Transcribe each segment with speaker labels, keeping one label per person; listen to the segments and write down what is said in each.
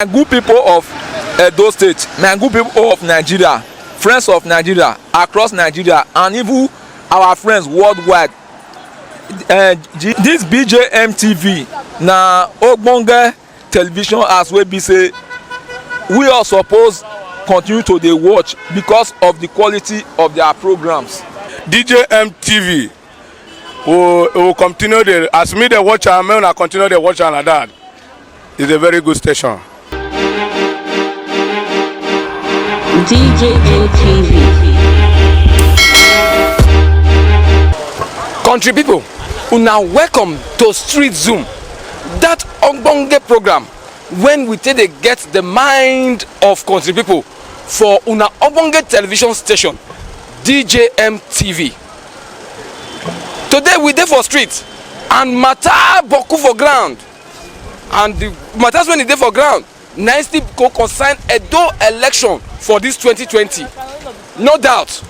Speaker 1: My good people of Edo State, my good people of Nigeria, friends of Nigeria across Nigeria, and even our friends worldwide. This BJM TV na ogbonge television as we be say we all suppose continue to dey watch because of the quality of their programs.
Speaker 2: DJM TV will continue as me dey watch am, make una continue dey watch am like that. It's a very good station.
Speaker 3: DJM TV.
Speaker 4: Country people, una welcome to Street Zoom, that ogbonge program when we take dey get the mind of country people for una ogbonge television station DJM TV. Today we dey for street and matter boku for ground, and the matters when e dey for ground na still go concern Edo election for this 2020. No doubt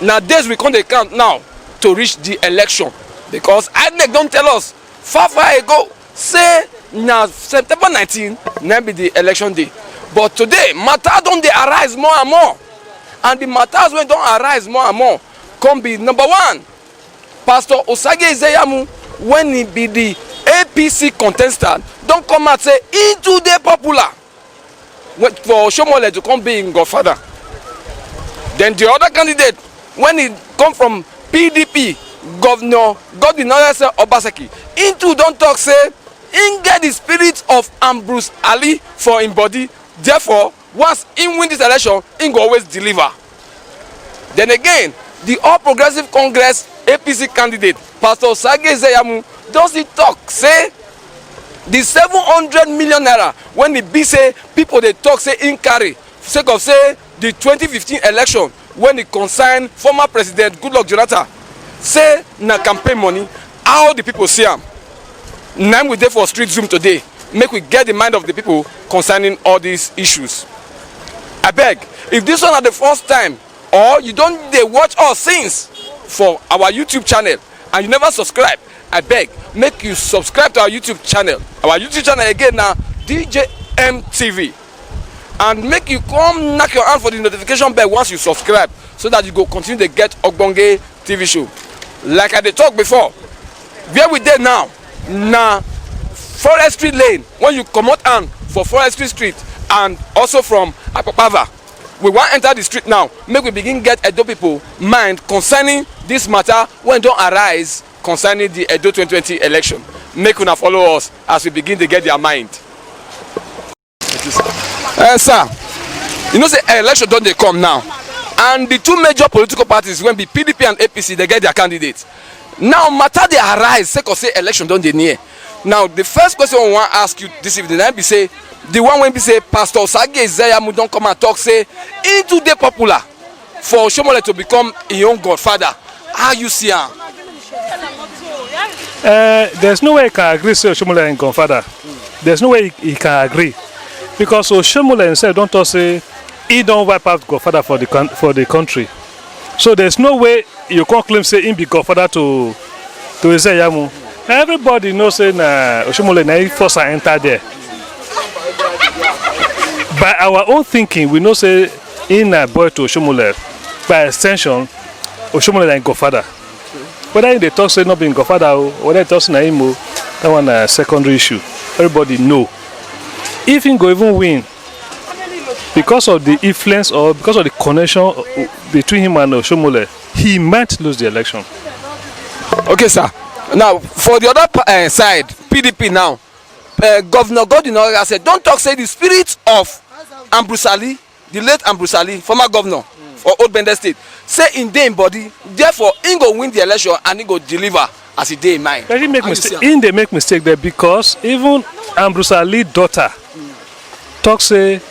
Speaker 4: na days we come dey count now to reach the election, because INEC don tell us far ago say na September 19 na be the election day. But today matter don dey arise more and more, and the matters wey don arise more and more come be number one, Pastor Ize-Iyamu, when he be the APC contestant, don come out say he too dey popular for Oshiomhonle to come be im godfather. Then the other candidate, when he come from PDP, Governor Obaseki, he too don talk say he get the spirit of Ambrose Ali for him body, therefore once he win this election he go always deliver. Then again, the All Progressive Congress APC candidate Pastor Ize-Iyamu don still talk say the 700 million naira when e be say people dey talk say im carry sake of say the 2015 election when e concern former president Goodluck Jonathan, say na campaign money. How the people see am? Na we dey for Street Zoom today, make we get the mind of the people concerning all these issues. Abeg, if this one na the first time or you don dey watch us since for our YouTube channel and you never subscribe, abeg make you subscribe to our YouTube channel. Our YouTube channel again na DJM TV, and make you come knack your hand for the notification bell once you subscribe, so that you go continue to get ogbonge TV show. Like I dey talk before, where we dey now na Forestry Lane. When you comot hand for Forestry Street and also from Apapava, we wan enter the street now, make we begin get Edo people mind concerning this matter when don arise concerning the Edo 2020 election. Make una follow us as we begin to get their mind. Sir, you know say election don dey come now, and the two major political parties wey be PDP and APC, they get their candidates. Now matter dey arise sake of say election don dey near. Now the first question we wan ask you this evening na be say the one wey be say Pastor Ize-Iyamu don come and talk say he too dey popular for Oshiomhonle to become im own godfather. How you see am?
Speaker 5: There's no way he can agree say Oshiomhonle is godfather. There's no way he can agree, because Oshiomhonle himself don't talk say he don't wipe out godfather for the country. So there's no way you can't claim say he be godfather to Ize-Iyamu. Everybody knows say na Oshiomhonle na he first enter there. By our own thinking, we know say in a boy to Oshiomhonle. By extension, Oshiomhonle is godfather. Whether they talk say not being godfather or whether they talk say na him, that one a secondary issue. Everybody know. If he go even win, because of the influence or because of the connection between him and Oshiomhonle, he might lose the election.
Speaker 4: Okay, sir. Now for the other side, PDP now, Governor Godwin said don't talk say the spirit of Ambrose Ali, the late Ambrose Ali, former governor for Old Bende State, say in dey body, therefore he go win the election and he go deliver as he dey in mind.
Speaker 5: But he make mistake. They make mistake there, because even Ambrose Ali daughter talk say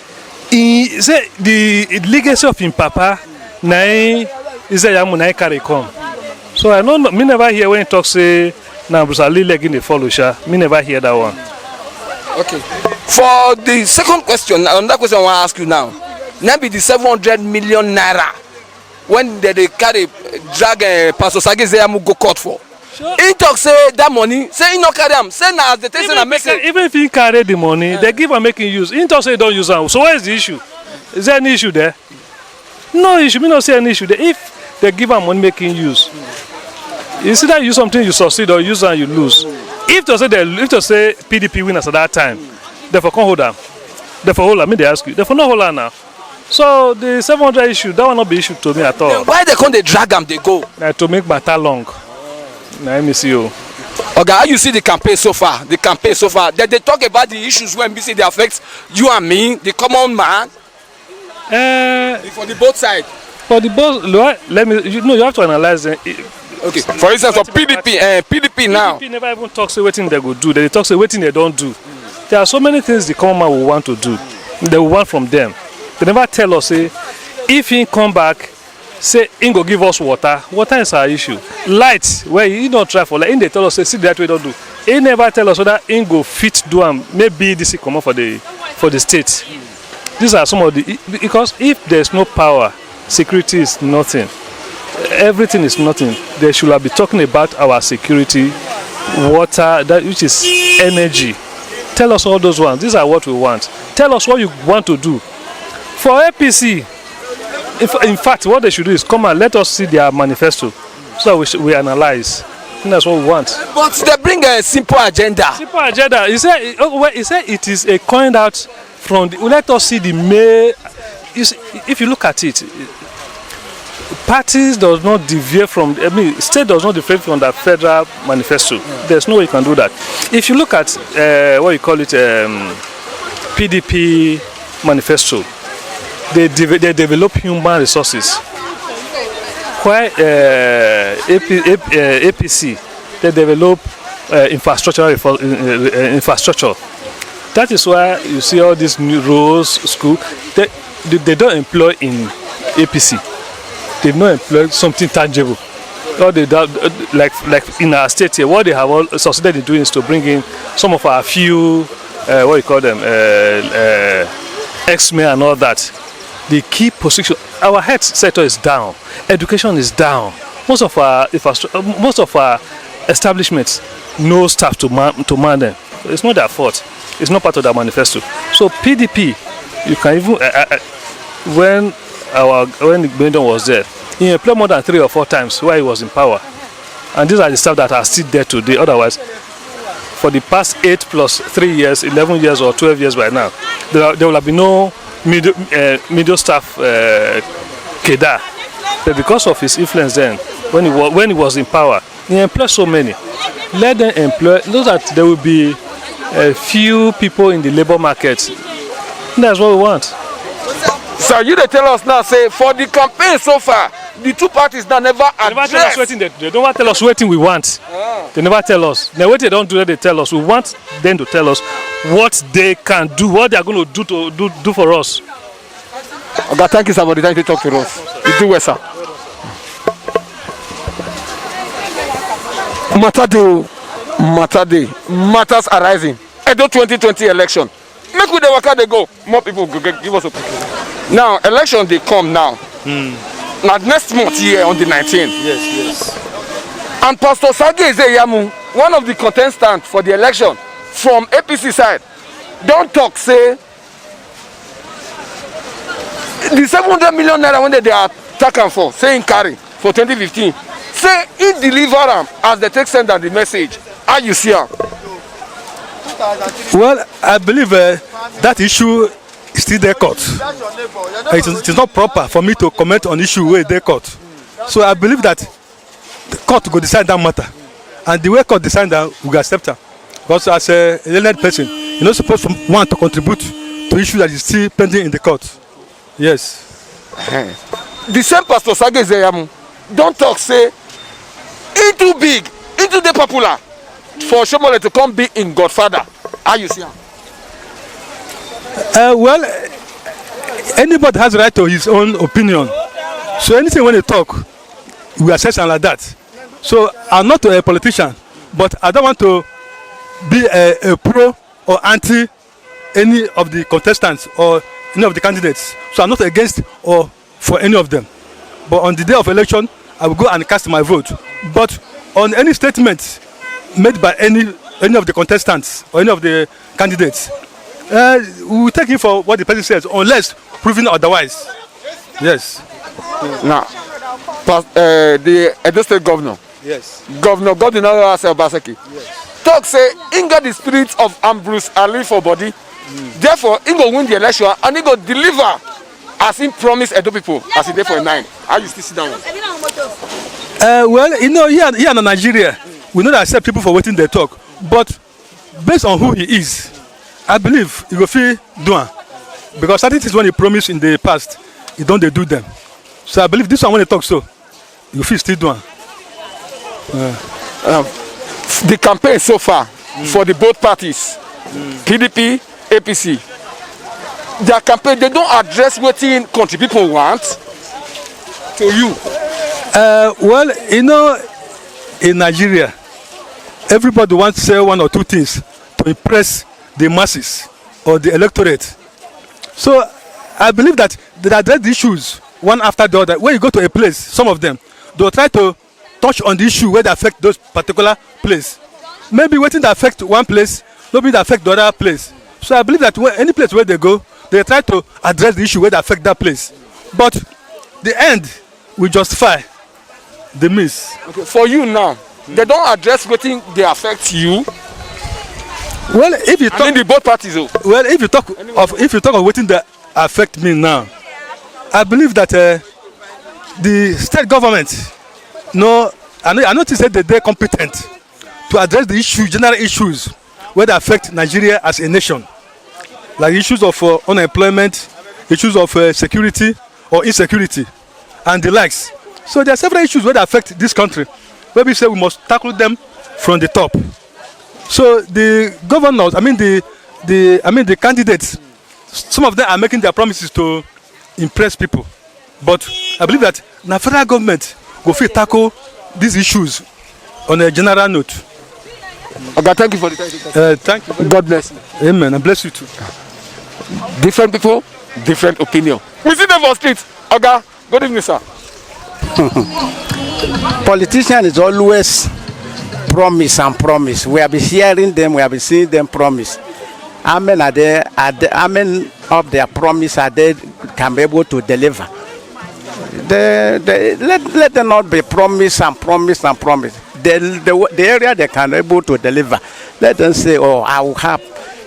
Speaker 5: he say the legacy of him papa na Ize-Iyamu na carry come. So I know me never hear when he talk say na Ambrose Ali leg in the follow sha. Me never hear that one.
Speaker 4: Okay. For the second question, another question I want to ask you now. Now be the 700 million naira when they carry drag Pastor Ize-Iyamu go court for. He talk say that money, say he no carry am, say na as the thing say na message.
Speaker 5: Even if he carry the money, they give am making use. He talk say he don't use am. So what is the issue? Is there any issue there? No issue. Me not see any issue there. If they give am money making use, you see that you use something you succeed or use and you lose. If to say PDP winners at that time, therefore can't hold am. Therefore hold am. Me they ask you. Therefore not hold am now. So the 700 issue that will not be issue to me at all.
Speaker 4: Then why they come they drag am they go?
Speaker 5: To make matter long. Now let me see you.
Speaker 4: Okay, how you see the campaign so far? The campaign so far. They talk about the issues when they affect you and me, the common man. For the both sides.
Speaker 5: For the both, let me. You have to analyze.
Speaker 4: Okay. For instance, for PDP now.
Speaker 5: PDP never even talk say wetin they go do. They talk say wetin they don't do. There are so many things the common man will want to do. They will want from them. They never tell us say if he come back, say he go give us water. Water is our issue. Light, where he don't try for light. He they tell us say see that we don't do. He never tell us whether he go fit do am. Maybe this is common for the state. These are some of the because if there's no power, security is nothing. Everything is nothing. They should have been talking about our security, water, that which is energy. Tell us all those ones. These are what we want. Tell us what you want to do. For APC, in fact, what they should do is come and let us see their manifesto, so that we analyze. And that's what we want.
Speaker 4: But they bring a simple agenda.
Speaker 5: Simple agenda. He said it is a coined out from the. Let us see the main. If you look at it, parties does not deviate from. I mean, state does not deviate from the federal manifesto. There's no way you can do that. If you look at what you call it, PDP manifesto. They develop human resources. While APC, they develop infrastructure. That is why you see all these new roads, school. They don't employ in APC. They don't employ something tangible. All they do, like in our state here, what they have all succeeded in doing is to bring in some of our few, what you call them, X-Men and all that. The key position, our health sector is down, education is down. Most of our establishments, no staff to man them. It's not their fault. It's not part of their manifesto. So PDP, you can even when Bendon was there, he employed more than 3 or 4 times while he was in power, and these are the staff that are still there today. Otherwise, for the past 8 plus 3 years, 11 years or 12 years by now, there will have been no middle staff Kedar. But because of his influence then, when he was in power, he employed so many. Let them employ, know that there will be a few people in the labor market. That's what we want.
Speaker 4: So you they tell us now, say for the campaign so far, the two parties that never address.
Speaker 5: They don't tell us what we want. They never tell us. Now what they don't do, they tell us. We want them to tell us what they can do, what they are going to do for us.
Speaker 4: Okay, thank you, sir, for the time to talk to us. You do well, sir. Matters arising. EDO 2020 election. Make with the worker they go. More people go give us a. Now election they come now. Now next month here on the 19th.
Speaker 5: Yes.
Speaker 4: And Pastor Ize-Iyamu, one of the contestants for the election from APC side, don't talk say the 700 million naira when they are taken for, saying carry for 2015. Say he deliver them as they take send the message. How you see her?
Speaker 3: Well, I believe that issue is still there court. It is not proper for me to comment on issue where they court. So I believe that the court will decide that matter, and the way court decide that we will accept her. Because as a learned person, you're not supposed to want to contribute to issue that is still pending in the court. Yes.
Speaker 4: The same Pastor Ize-Iyamu don't talk say it too big, it too popular for Oshiomhonle to come be in Godfather. How you see him?
Speaker 3: Well, anybody has the right to his own opinion. So anything when they talk, we assess and like that. So I'm not a politician, but I don't want to be a pro or anti any of the contestants or any of the candidates. So I'm not against or for any of them. But on the day of election, I will go and cast my vote. But on any statement made by any of the contestants or any of the candidates. We will take it for what the person says, unless proven otherwise. Yes.
Speaker 4: Now, the Edo State governor.
Speaker 3: Yes.
Speaker 4: Governor Godwin Obaseki.
Speaker 3: Yes.
Speaker 4: Talk say he got the spirit of Ambrose Ali for body. Therefore, he go win the election and he go deliver as he promised Edo people as he did for 9. How you still sit down?
Speaker 3: Well, you know, here in Nigeria, we don't accept people for waiting their talk. But based on who he is, I believe he will feel doing. Because certain things when he promised in the past, he don't do them. So I believe this one when he talks so, he will feel still doing.
Speaker 4: The campaign so far for the both parties, PDP, APC, their campaign, they don't address what country people want to you.
Speaker 3: Well, you know, in Nigeria, everybody wants to say one or two things to impress the masses or the electorate. So I believe that they address the issues one after the other. When you go to a place, some of them, they'll try to touch on the issue where they affect those particular place. Maybe waiting to affect one place, maybe they affect the other place. So I believe that any place where they go, they try to address the issue where they affect that place. But the end will justify the miss.
Speaker 4: Okay, for you now, they don't address what they affect you.
Speaker 3: Well, if you talk,
Speaker 4: in the both parties, though.
Speaker 3: Well, if you talk of what that affect me now, I believe that the state government, I notice that they're competent to address the issue, general issues, where they affect Nigeria as a nation, like issues of unemployment, issues of security or insecurity, and the likes. So there are several issues where they affect this country, where we say we must tackle them from the top. So the governors, the candidates, some of them are making their promises to impress people. But I believe that the federal government will tackle these issues on a general note.
Speaker 4: Okay, thank you for the time.
Speaker 3: Thank you.
Speaker 4: God bless you.
Speaker 3: Amen. And bless you too.
Speaker 4: Different people, different opinion. We see them for streets. Okay, good evening, sir.
Speaker 6: Politician is always promise and promise. We have been hearing them, we have been seeing them promise. Amen of their promise are they can be able to deliver. Let them not be promise and promise and promise. The area they can be able to deliver, let them say, oh, I will have.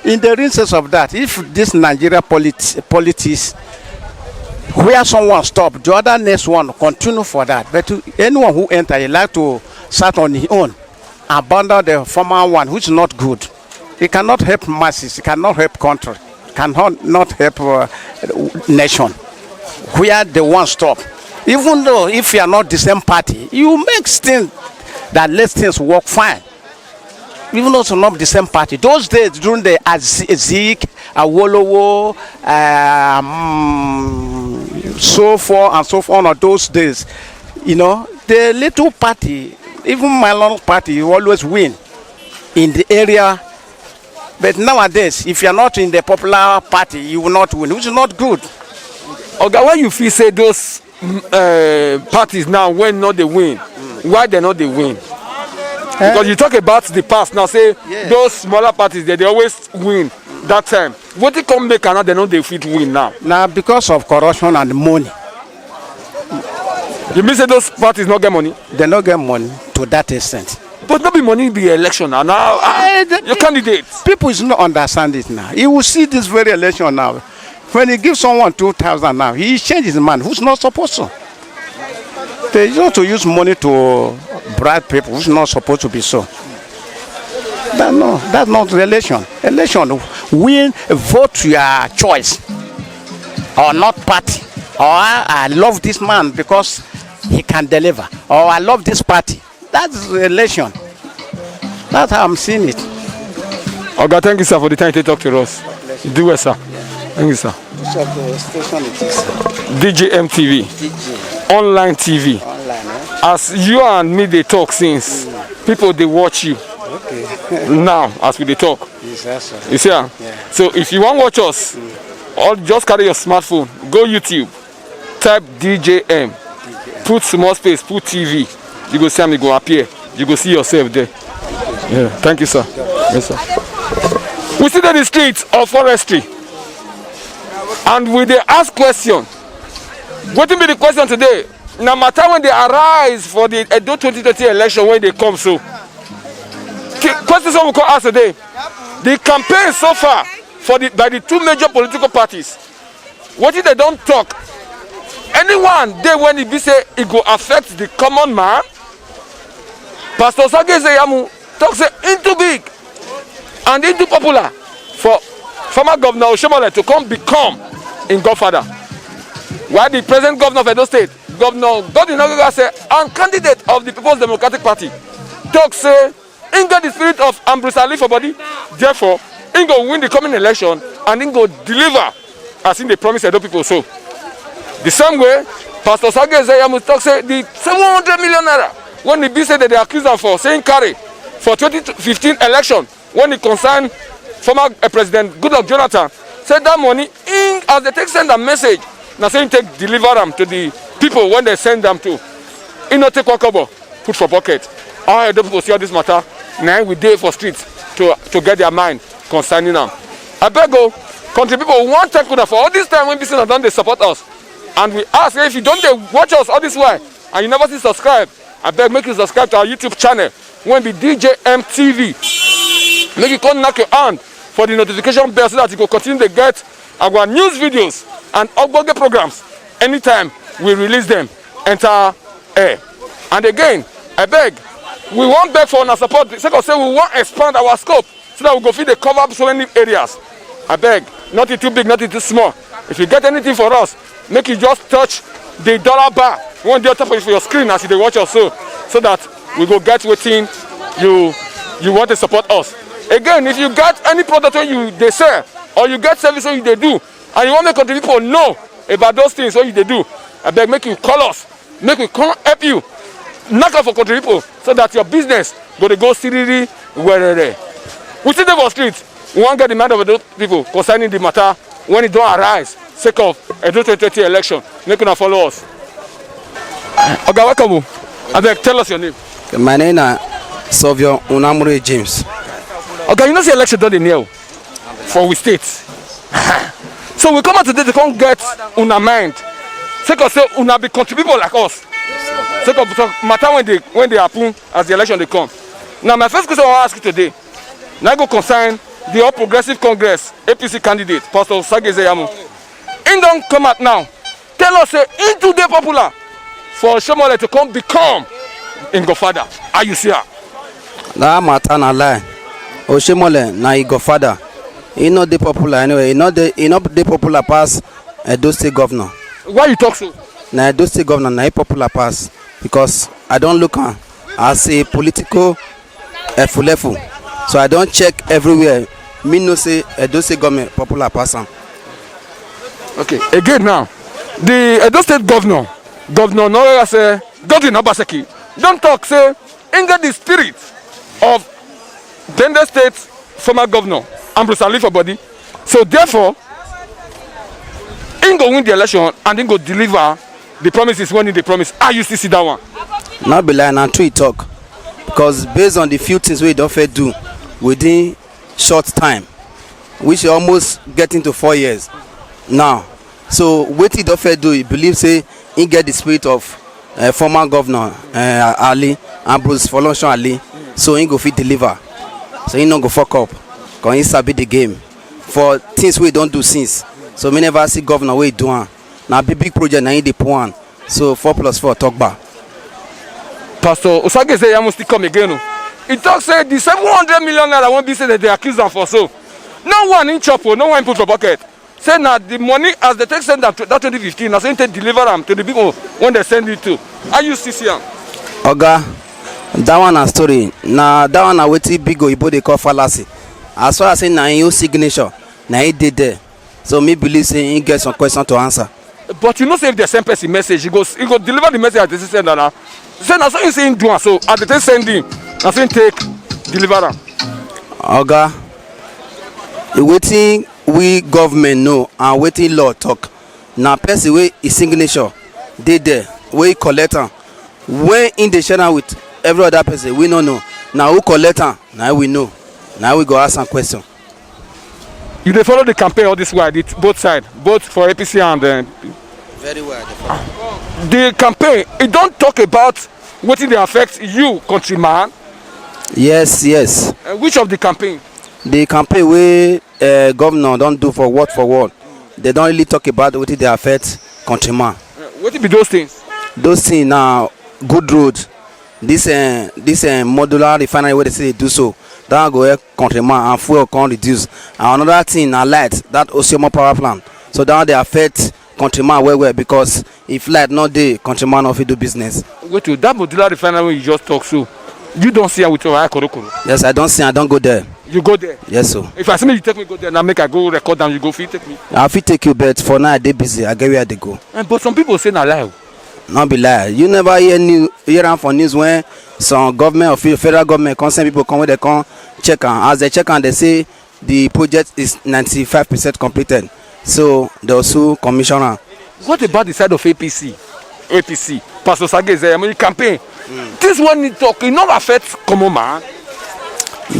Speaker 6: In the instance of that, if this Nigeria politics, where someone stop, the other next one continue for that. But anyone who enter, he like to start on his own, abandon the former one, which is not good. It cannot help masses, it cannot help country, it cannot not help nation. Where the one stop. Even though if you are not the same party, you make things that let things work fine. Even though it's not the same party. Those days during the Zik, Awolowo, so forth and so on, those days, you know, the little party, even my long party, you always win in the area. But nowadays, if you are not in the popular party, you will not win, which is not good.
Speaker 4: Okay, why you feel say those parties now when not they win? Why they not they win? Because you talk about the past now, say those smaller parties they always win that time. What they come make now they know they fit win now.
Speaker 6: Now because of corruption and money.
Speaker 4: You mean say those parties not get money?
Speaker 6: They not get money to that extent.
Speaker 4: But not be money be election now. Your candidates.
Speaker 6: People is not understand it now. You will see this very election now. When he gives someone 2,000 now, he changes his man who's not supposed to. They want to use money to bribe people who's not supposed to be so. That's not the election. Election, win, vote your choice. Or not party. Or I love this man because he can deliver. Or I love this party. That's the election. That's how I'm seeing it.
Speaker 4: Okay, thank you, sir, for the time to talk to us. Do it, sir. Thank you, sir.
Speaker 6: Which of the station it is?
Speaker 4: DJM TV.
Speaker 6: DJ.
Speaker 4: Online TV.
Speaker 6: Online, eh?
Speaker 4: As you and me they talk since, people they watch you.
Speaker 6: Okay.
Speaker 4: Now, as we they talk.
Speaker 6: Yes, sir.
Speaker 4: You see? Yeah. So if you want to watch us, or just carry your smartphone, go YouTube, type DJM, put small space, put TV. You go see me go appear. you go see yourself there. Yeah, thank you, sir. Yes, sir. We sit in the streets of forestry and we dey ask question. Wetin be the question today? Na matter when they arise for the Edo 2020 election when they come so. Questions we can ask today. The campaign so far by the two major political parties, what if they don't talk? Anyone there when it be say it go affect the common man? Pastor Ize-Iyamu talk say into big and into popular for former governor Oshiomhonle to come become in Godfather. While the present governor of Edo State, Governor Godwin say, and candidate of the People's Democratic Party, talk say, in get the spirit of Ambrose Ali for body, therefore, he go win the coming election and he go deliver as in the promise Edo people so. The same way, Pastor Ize-Iyamu talk say the 700 million naira when the be say that they accuse him for saying carry for 2015 election when it concerned former President Goodluck Jonathan, said that money in as they take send a message, now saying take deliver them to the people when they send them to. He not take one cover, put for pocket. All Edo people see all this matter. Now we dey for streets to get their mind concerning them. I beg you, country people want thank you for all this time when business done they support us. And we ask if you don't watch us all this way and you never see subscribe, I beg make you subscribe to our YouTube channel when be DJM TV. Make you come knock your hand for the notification bell so that you can continue to get our news videos and ogbonge programs anytime we release them enter air. And again, I beg, we want beg for our support. Second, say we want expand our scope so that we go fit dey cover up so many areas. I beg, nothing too big, nothing too small. If you get anything for us, make you just touch the dollar bar one day on top of your screen as you dey watch us so that we go get wetin you want to support us. Again, if you get any product wey you dey sell or you get service wey you dey do and you want make country people know about those things wey you dey do, I beg make you call us, make we come help you knock out for country people so that your business go siriri werere. We still dey for street, we wan get the mind of those people concerning the matter when it don arise sake of Edo 2020 election. Make una follow us. Oga, welcome. Abeg, tell us your name.
Speaker 7: My name is Oshiomhonle James.
Speaker 4: Okay, you know the election done near for we state. So we come out today to come get una mind. Say una be country people like us. Say matter when they happen as the election they come. Now my first question I want to ask you today. Now go concern the All Progressive Congress APC candidate, Pastor Ize-Iyamu. He don't come out now. Tell us say into the popular for Oshiomhonle to come become in Godfather. Are you see her?
Speaker 7: That matter na lie. Oshiomhonle na Godfather. He not the popular anyway. He not the popular pass Edo State governor.
Speaker 4: Why you talk so?
Speaker 7: Na Edo State governor na popular pass because I don't look as a political level. So I don't check everywhere. Me no say Edo State government popular person.
Speaker 4: Okay. Again now, the Edo State governor no say Godwin Obaseki don't talk say in the spirit of Bende State former governor Ambrose Ali for body. So therefore, he go win the election and he go deliver the promises when they promise. I used to see that one.
Speaker 7: Not be lying and true talk. Because based on the few things we don't do within short time, which almost getting to 4 years now. So what he don't do, he believes say he get the spirit of former governor Ali, Ambrose Ali. So he go fit deliver. So he not go fuck up. Because he sabi the game. For things we don't do since. So we never see governor we do one. Now big project now in the point. So 4+4 talk back.
Speaker 4: Pastor Ize-Iyamu still come again. He talks say the 700 million naira won't be said that they accuse them for so. No one in chop, no one put for bucket. Say now the money as they take send them to that 2015, now saying they deliver them to the people when they send it to. Are you see here?
Speaker 7: Oga, that one a story. Now that one a waiting big oyibo they call fallacy. As far as say na your signature, na he did there. So me believe say he get some question to answer.
Speaker 4: But you know say if they send person message, he go deliver the message as they send now. Say now so you say him do so as they send him, now saying take deliver them.
Speaker 7: Oga, waiting we government know and waiting law talk. Now person wey his signature dey there, wey collect am, when in the share with every other person we no know. Na who collect am na we know. Na we go ask am question.
Speaker 4: You dey follow the campaign all this while, both sides, both for APC and.
Speaker 7: Very well.
Speaker 4: The campaign, it don't talk about wetin dey affect you, countryman.
Speaker 7: Yes.
Speaker 4: Which of the campaign?
Speaker 7: The campaign wey governor don do for word, they don really talk about wetin dey affect countryman.
Speaker 4: Wetin be those things?
Speaker 7: Those things na good road. This modular refinery wey they say dey do so, that one go help countryman and fuel come reduce. And another thing na light, that Oshiomhonle power plant. So that one dey affect countryman well because if light no dey, countryman no fit do business.
Speaker 4: Wait till that modular refinery wey you just talk so, you don see am with your eye korokoro?
Speaker 7: Yes, I don see am, I don go there.
Speaker 4: You go there?
Speaker 7: Yes, sir.
Speaker 4: If I say make you take me go there now, make I go record am, you go fit take me?
Speaker 7: I fit take you, but for now I dey busy, I get where I dey go.
Speaker 4: But some people say na lie.
Speaker 7: No be lie. You never hear am for news when some government or federal government come send people come where they come check am. As they check am, they say the project is 95% completed. So they also commission am.
Speaker 4: What about the side of APC, Pastor Ize-Iyamu campaign? This one need talk, it not affect common man.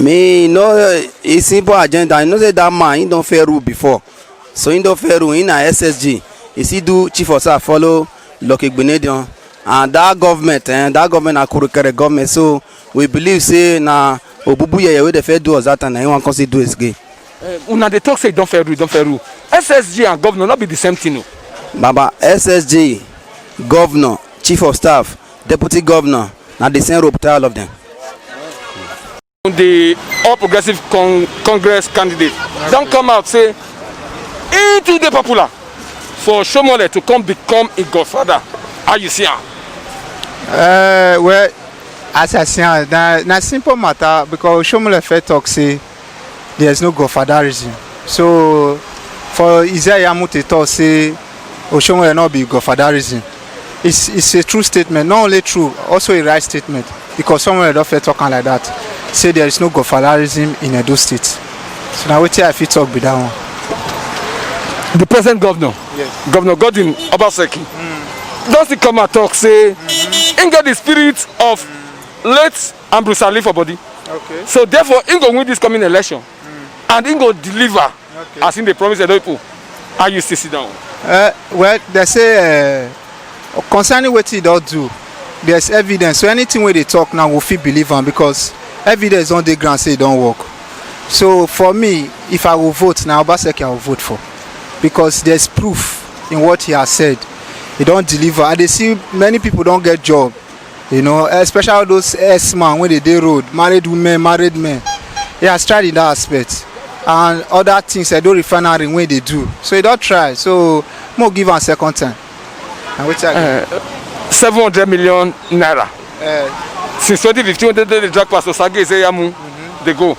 Speaker 7: Me, no, a simple agenda. You know say that man, he don't fair rule before. So he don't fair rule in a SSG. He see do chief of staff follow Lucky Benedion. And that government na Kurukere government. So we believe say na Obubu ye wey dey fair do us that and anyone can see do it again.
Speaker 4: Una dey talk say don't fair rule. SSG and governor not be the same thing, no.
Speaker 7: Baba, SSG, governor, chief of staff, deputy governor, na the same rope tie all of them.
Speaker 4: The All Progressive Congress candidate don't come out say it is the popular for Oshiomhonle to come become a godfather. How you see am?
Speaker 8: Well, as I see am, na simple matter because Oshiomhonle first talk say there is no godfatherism. So for Ize-Iyamu to talk say Oshiomhonle not be godfatherism, it's a true statement. Not only true, also a right statement because someone don't first talking like that. Say there is no godfatherism in Edo State. So now wetin I fit talk be that one.
Speaker 4: The present governor,
Speaker 8: yes.
Speaker 4: Governor Godwin Obaseki, does he come and talk say he get the spirit of late Ambrose Ali for body.
Speaker 8: Okay.
Speaker 4: So therefore he go win this coming election and he go deliver as in they promise Edo people. How you still sit down?
Speaker 8: Well, they say concerning what he don't do, there's evidence. So anything where they talk now, we feel believe on because evidence on the ground say it don't work. So for me, if I will vote now, Obaseki I will vote for because there's proof in what he has said. He don't deliver. And they see many people don't get job, you know, especially those S-man when they do road, married women, married men. He has tried in that aspect. And other things I do refinery when they do. So he don't try. So more give him second time. And which
Speaker 4: 700 million naira. Since 2015 when they drag Pastor Ize-Iyamu, they go.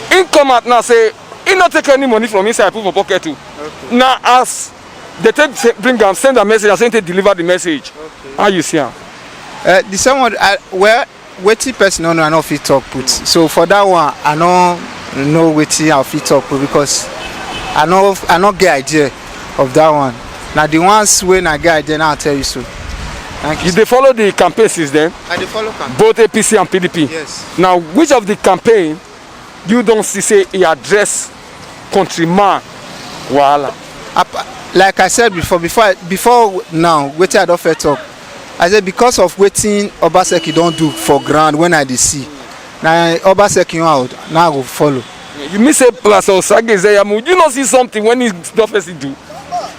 Speaker 4: He come out now say he not take any money from inside put for pocket too. Okay. Now as they take bring them send a message and say they deliver the message. Okay. How you see him?
Speaker 8: The same one where waiting person no know fit talk put. So for that one I know waiting I fit talk put because I know get idea of that one. Now the ones when I get idea now I'll tell you so. Thank you.
Speaker 4: They follow the campaign since then?
Speaker 8: I dey follow campaign.
Speaker 4: Both APC and PDP?
Speaker 8: Yes.
Speaker 4: Now which of the campaign you don't see say he address countryman wahala?
Speaker 8: Like I said before now wetin I don first talk. I said because of wetin Obaseki don do for ground when I dey see. Na Obaseki out now I go follow.
Speaker 4: You mean say Pastor Ize-Iyamu, you not see something when he don first do?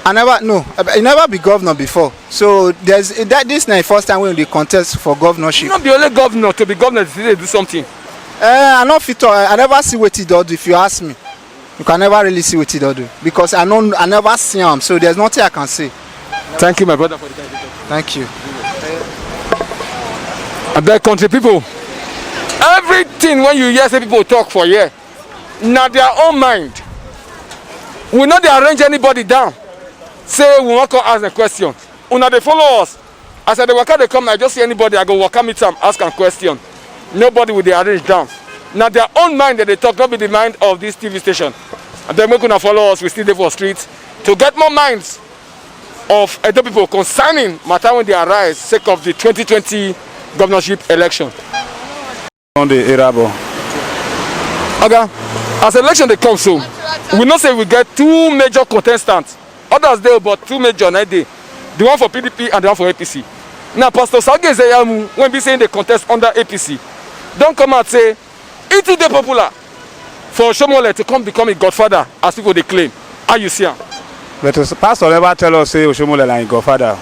Speaker 8: I never be governor before. So this is the first time when they contest for governorship.
Speaker 4: You not be only governor to be governor to do something.
Speaker 8: I never see what he does. If you ask me, you can never really see what he does because I never see him. So there's nothing I can say.
Speaker 4: Thank you, my brother, for the kind of
Speaker 8: Thank you.
Speaker 4: And beg country people, everything when you hear say people talk for here, now their own mind. We not they arrange anybody down. Say we want to ask a question. Una they follow us. As I the worker they come, I just see anybody, I go worker meet them, ask a question. Nobody will they arrange down. Now their own mind that they talk, not be the mind of this TV station. And then we gonna follow us, we still there for streets to get more minds of Edo people concerning matter when they arise sake of the 2020 governorship election.
Speaker 2: On the Arabo.
Speaker 4: Okay. As election they come so, we know say we get two major contestants. Others there, but two major na dey. The one for PDP and the one for APC. Now, Pastor Ize-Iyamu, when we saying they contest under APC, don't come out say it is the popular for Oshiomhonle to come become a godfather as people they claim. How you see him?
Speaker 2: But pastor never tell us say Oshiomhonle like godfather.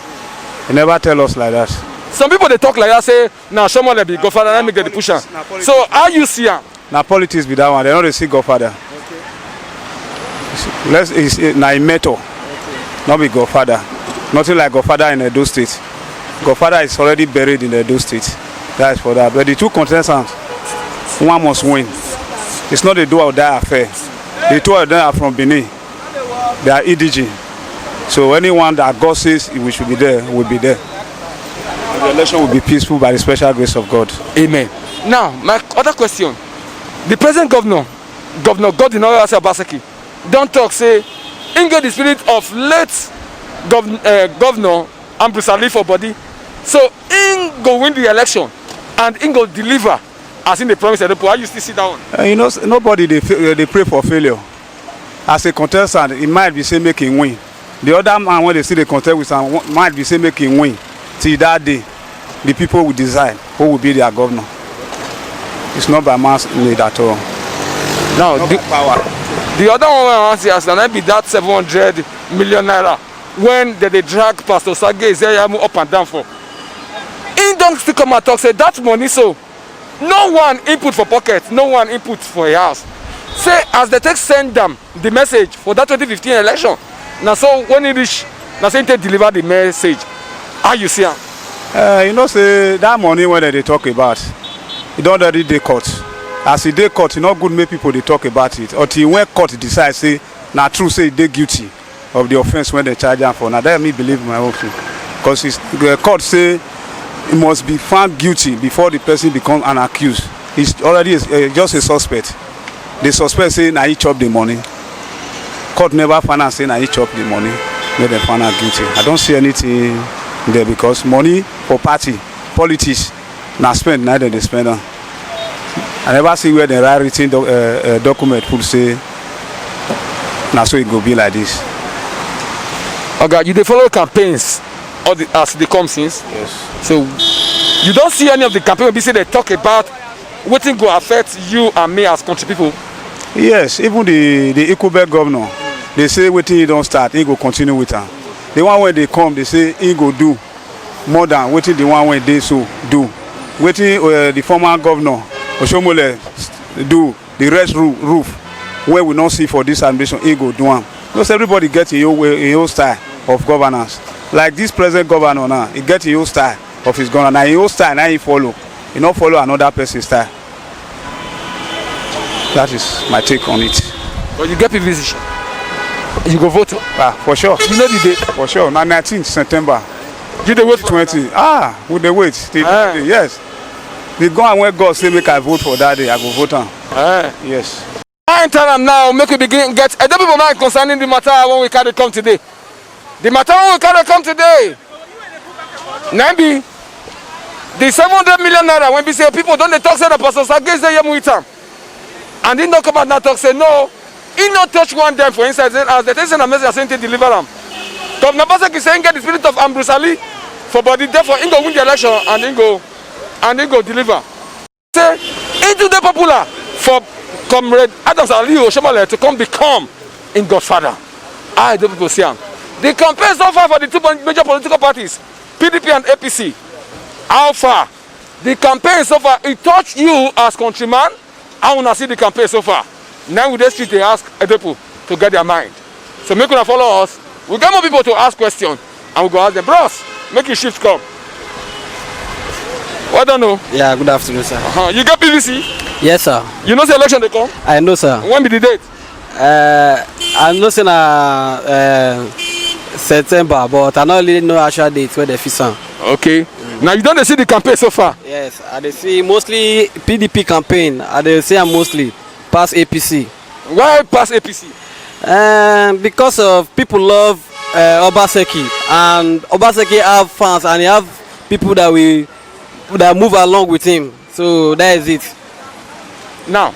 Speaker 2: He never tell us like that.
Speaker 4: Some people they talk like that, say now Oshiomhonle be godfather, let me get the push am. So how you see him?
Speaker 2: Now politics be that one. They don't see godfather. Okay. It's na a mentor, not be godfather. Nothing like godfather in Edo State. Godfather is already buried in Edo State. That is for that. But the two contestants, one must win. It's not a do or die affair. The two of them are from Benin. They are EDG. So anyone that God says we should be there will be there. The election will be peaceful by the special grace of God.
Speaker 4: Amen. Now, my other question. The present governor Godwin Obaseki, don't talk say, in get the spirit of late governor Ambrose Ali for body. So, in go win the election and in go deliver as in the promise of the people. How you still sit down?
Speaker 2: You know, nobody they pray for failure. As a contestant, it might be say make him win. The other man when they see the contest with him might be say make him win. Till that day, the people will decide who will be their governor. It's not by mass need at all.
Speaker 4: Now, the other one I want to ask, and be that 700 million naira when they drag Pastor Ize-Iyamu up and down for. He don't still come and talk, say that money, so no one input for pocket, no one input for a house. Say, as they take send them the message for that 2015 election, now so when it reach, now say they deliver the message. How you see him?
Speaker 2: You know, say that money when they talk about, it don't already dey court. As it dey court, it's not good make people they talk about it. Until when court decide say, now true say they guilty of the offense when they charge them for. Now that me believe my own thing. Because the court say it must be found guilty before the person becomes an accused. It's already just a suspect. The suspect say now he chop the money. Court never find out say now he chop the money. Then they find out guilty. I don't see anything there because money for party, politics, now spend neither they spend on. I never see where the write written document would say now so it go be like this.
Speaker 4: Okay, you dey follow campaigns as they come since?
Speaker 2: Yes.
Speaker 4: So you don't see any of the campaign we say they talk about what thing go affect you and me as country people?
Speaker 2: Yes, even the Ikube governor, they say waiting he don't start, he go continue with her. The one when they come, they say he go do more than waiting the one when they so do. Waiting the former governor Oshiomhonle do the rest roof where we not see for this ambition, he go do one. Because everybody gets a your style of governance. Like this present governor now, he gets a your style of his governance. Now your style now he follow. He not follow another person's style. That is my take on it.
Speaker 4: But you get PVC, you go vote?
Speaker 2: For sure.
Speaker 4: You know the date?
Speaker 2: For sure. Now 19th September.
Speaker 4: You dey wait
Speaker 2: 20. With the wait. Yes. The go and when God say make I vote for that day, I go vote on. Yes.
Speaker 4: I tell them now, make we begin get the people mind concerning the matter when we carry come today. The matter when we carry come today. Maybe the 700 million naira when we say people don't they talk say the Pastor Ize-Iyamu with them. And he don't come out now talk say no, he not touch one dime for inside as the send a message saying to deliver them. Governor Obaseki is saying get the spirit of Ambrose Ali for body therefore he go win the election and he go deliver. Say into the popular for Comrade Oshiomhonle to come become in Godfather. I don't people see him. The campaign so far for the two major political parties, PDP and APC. How far? The campaign so far, it touched you as countryman. I want to see the campaign so far. Now with this street they ask people to get their mind. So make them follow us. We get more people to ask questions and we go ask them, bros, make your shift come. Well done, no?
Speaker 9: Yeah, good afternoon, sir.
Speaker 4: You get PVC?
Speaker 9: Yes, sir.
Speaker 4: You know the election they come?
Speaker 9: I know, sir.
Speaker 4: When be the date?
Speaker 9: I'm not saying September, but I don't really know actual date where they fit on.
Speaker 4: Okay. Now you don't see the campaign so far?
Speaker 9: Yes, I see mostly PDP campaign. I see mostly past APC.
Speaker 4: Why past APC?
Speaker 9: Because of people love Obaseki, and Obaseki have fans and he have people that move along with him. So that is it.
Speaker 4: Now,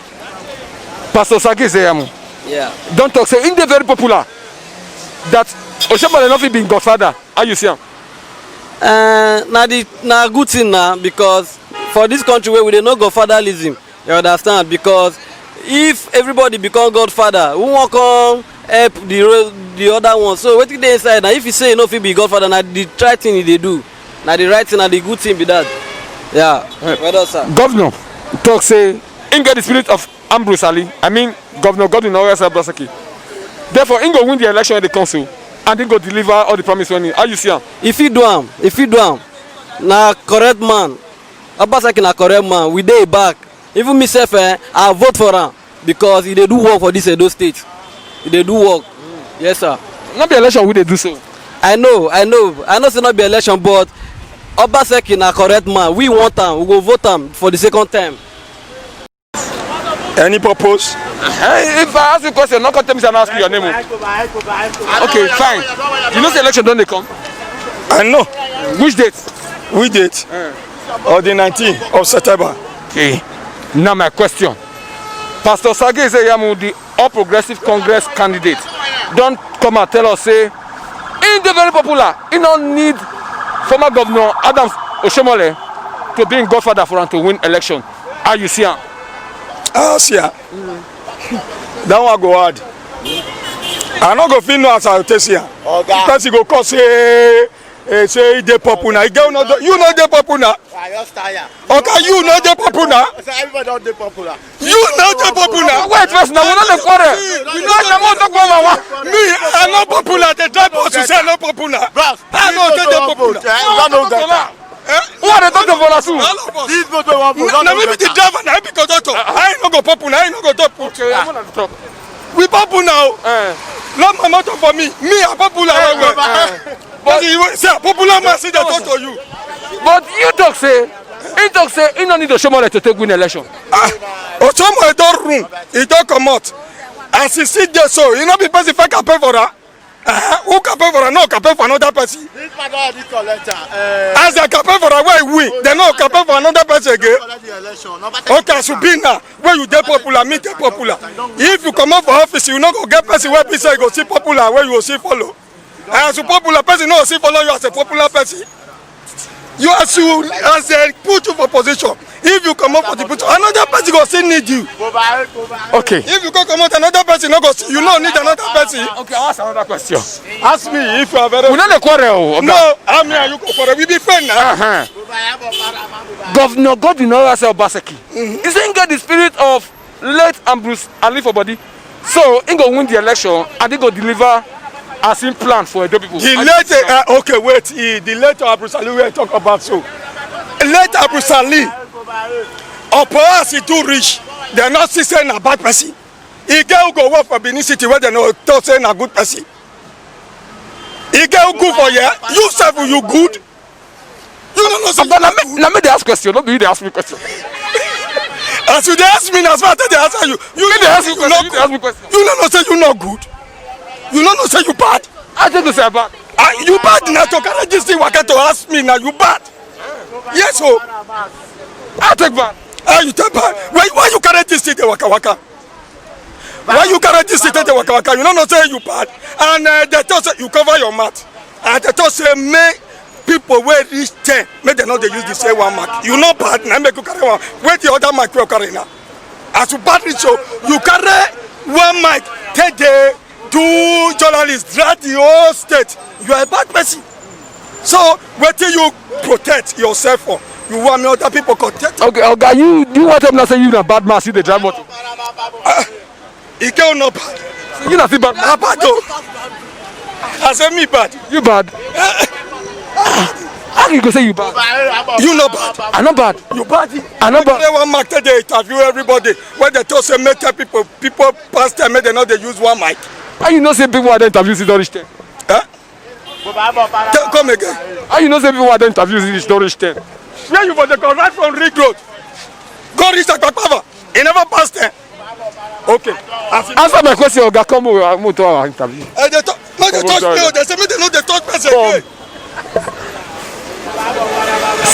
Speaker 4: Pastor Ize-Iyamu,
Speaker 9: Yeah.
Speaker 4: don't talk say in the very popular that Oshiomhonle not fit be godfather. How you see am?
Speaker 9: Na good thing now because for this country where we dey no godfatherism, you understand? Because if everybody become godfather, who wan come help the other one? So wetin dey inside na if you say you no fit be godfather, na the right thing you dey do, na the right thing, na the good thing be that. Yeah. Well done, sir.
Speaker 4: Governor talk say him get the spirit of Ambrose Ali. I mean Governor Godwin Obaseki. Therefore, him go win the election at the council and him go deliver all the promise when he. How you see am?
Speaker 9: If you do am, na correct man. Obaseki na correct man. We dey back. Even myself, I vote for am because he dey do work for this Edo state. He dey do work. Yes, sir.
Speaker 4: Not be election we dey do so.
Speaker 9: I know say not be election, but Obaseki na correct man. We want am. We go vote am for the second time.
Speaker 10: Any purpose?
Speaker 4: If I ask you a question, not come tell me say I ask you your name. Okay, fine. You know the election don't they come?
Speaker 10: I know.
Speaker 4: Which date?
Speaker 10: Which date? On the 19th of September.
Speaker 4: Okay. Now my question. Pastor Ize-Iyamu, the All Progressive Congress candidate, don't come and tell us say in the very popular, he don't need former Governor Adams Oshiomhonle to be in godfather for him to win election. How you see him?
Speaker 10: Ah, see ya. That one go hard. I no go fit know as I take see ya. Because he go call say dey popular. You know dey popular.
Speaker 11: I just tired.
Speaker 10: Okay, you know dey popular.
Speaker 11: Everybody don't dey popular.
Speaker 10: You know dey popular.
Speaker 4: Wait first, now we don't dey quarrel.
Speaker 10: Me, I no popular. The drive us to say I no popular. I no dey popular.
Speaker 4: Who are they talking about us?
Speaker 11: This vote we want vote.
Speaker 10: Now maybe the driver, now be conductor. I ain't no go popular. I ain't no go talk.
Speaker 4: Okay, I'm gonna talk.
Speaker 10: We popular now. Not my motto for me. Me, I'm popular. But you say popular man say they talk to you.
Speaker 4: But you talk say, he don't need Oshiomhonle to take win election.
Speaker 10: Oshiomhonle don't room. He don't come out. As he sit there, so you know because if I can pay for her. Who can pay for her? No, can pay for another person.
Speaker 11: This man don't already collect
Speaker 10: as they can pay for her, where he win, they no can pay for another person again. Okay, so be now where you dey popular, me dey popular. If you come out for office, you no go get person where people say go see popular, where you go see follow. As a popular person, no see follow you as a popular person. You as they put you for position. If you come out for the position, another person go still need you.
Speaker 4: Okay.
Speaker 10: If you come out another person, no go see, you no need another person.
Speaker 4: Okay, I'll ask another question.
Speaker 10: Ask me if you are very.
Speaker 4: We not dey quarrel.
Speaker 10: No, I'm here. You go quarrel. We be friends now.
Speaker 4: Governor Godwin Obaseki. He say he get the spirit of late Ambrose Ali for body, so he go win the election and he go deliver as him plan for Edo people.
Speaker 10: The late, okay, wait. The late Ambrose Ali we talk about so. Late Ambrose Ali, or perhaps he too rich. They not see saying a bad person. He get who go work for Benin City where they know talk saying a good person. He get who good for you. You self you good. You don't know something.
Speaker 4: Now me they ask question. Don't be they ask me question.
Speaker 10: As you they ask me, as far as they answer you. You
Speaker 4: they ask me question. You they ask me question.
Speaker 10: You don't know say you not good. You don't know say you bad.
Speaker 4: I think you say bad.
Speaker 10: You bad now to carry this thing waka to ask me now you bad. Yes, so
Speaker 4: I take bad.
Speaker 10: You take bad. Why you carry this thing to waka waka? Why you carry this thing to waka waka? You don't know say you bad. And they talk say you cover your mouth. And they talk say make people wey reach 10 make dem no dey use the same one mark. You no bad na make you carry one. Where the other mark you carry now? As you bad reach so you carry one mic take the two journalists drag the whole state. You are a bad person. So wetin you protect yourself for? You want me other people protect?
Speaker 4: Okay, okay. You want them to say you na bad man see the drive motor?
Speaker 10: He get no bad.
Speaker 4: So you na see bad?
Speaker 10: Na bad o. I say me bad.
Speaker 4: You bad? How you go say you bad?
Speaker 10: You no bad.
Speaker 4: I not bad.
Speaker 10: You bad.
Speaker 4: I not bad.
Speaker 10: They one mic take dey interview everybody. When they talk say make people pass time make dem no dey use one mic.
Speaker 4: How you know say people are interview see don't reach 10?
Speaker 10: Come again.
Speaker 4: How you know say people are interview see don't reach 10?
Speaker 10: Where you for the right from Ring Road? Go reach Akpakpava. He never passed 10. Okay.
Speaker 4: Answer my question, Oga. Come over to our interview.
Speaker 10: They talk. No, they touch me. They say me they know they touch person again.